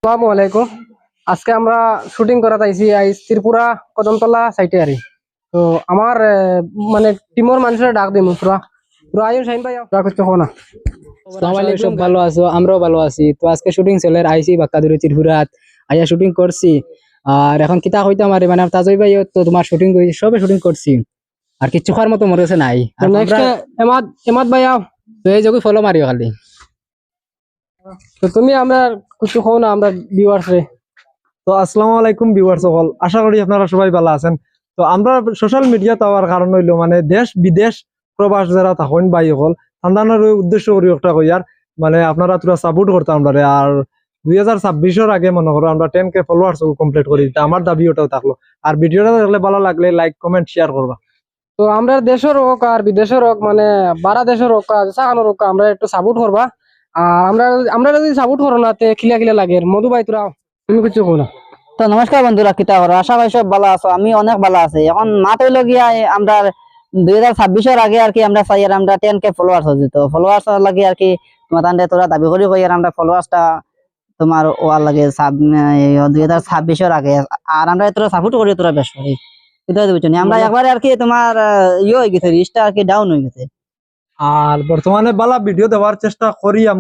আসসালামু আলাইকুম। আজকে আমরা শুটিং করাতে আইছি ত্রিপুরা কদমতলা সাইটে আরি। তো আমার মানে টিমের মানুষের ডাক দিমু পুরা পুরা আয়ুন শাহিন ভাই পুরা কিছু না। আসসালামু আলাইকুম, সব ভালো আছো? আমরাও ভালো আছি। তো আজকে শুটিং চলে আইছি বাক্কাদুরি ত্রিপুরাত আইয়া শুটিং করছি। আর এখন কিতা হইতাম আর মানে তাজই ভাই তো তোমার শুটিং করেছি, সবে শুটিং করছি। আর কিচ্ছু খাওয়ার মতো মরে গেছে নাই। তো নেক্সট এমাদ এমাদ ভাই আও। তো এই যোগে ফলো মারিও খালি। তো তুমি আমরা কিছু খাও না আমরা ভিউয়ার্স রে। তো আসসালামু আলাইকুম ভিউয়ার্স সকল, আশা করি আপনারা সবাই ভালো আছেন। তো আমরা সোশ্যাল মিডিয়া পাওয়ার কারণ হইলো মানে দেশ বিদেশ প্রবাস যারা থাকেন ভাই সকল সন্ধানের উদ্দেশ্য করি একটা কইয়ার মানে আপনারা তোরা সাপোর্ট করতে আমরা। আর 2026-এর আগে মনে করো আমরা 10K ফলোয়ার্স কমপ্লিট করি, তা আমার দাবি ওটাও থাকলো। আর ভিডিওটা দেখলে ভালো লাগলে লাইক কমেন্ট শেয়ার করবা। তো আমরা দেশের হোক আর বিদেশের হোক মানে বারা দেশের হোক সাহানোর হোক আমরা একটু সাপোর্ট করবা। আর আমরা আমরা যদি সাপোর্ট করো না তে খিলা খিলা লাগে। মধু ভাই তোরা তুমি কিছু কো না। তো নমস্কার বন্ধুরা, কিতা করো? আশা করি সব ভালো আছো। আমি অনেক ভালো আছি। এখন মাত্র হইলো গিয়া আমরা 2026-এর আগে আর কি আমরা চাই আর আমরা 10K ফলোয়ার্স হয়ে যেত। ফলোয়ার্স লাগে আর কি তোমার তান্ডে তোরা দাবি করি কই আর আমরা ফলোয়ার্সটা তোমার ওয়ার লাগে 2026-এর আগে। আর আমরা তোরা সাপোর্ট করি তোরা বেশ করি এটা বুঝছো নি। আমরা একবারে আর কি তোমার হয়ে গেছে, রিস্টা আর কি ডাউন হয়ে গেছে। আর বর্তমানে ভালো ভিডিও দেওয়ার চেষ্টা করি।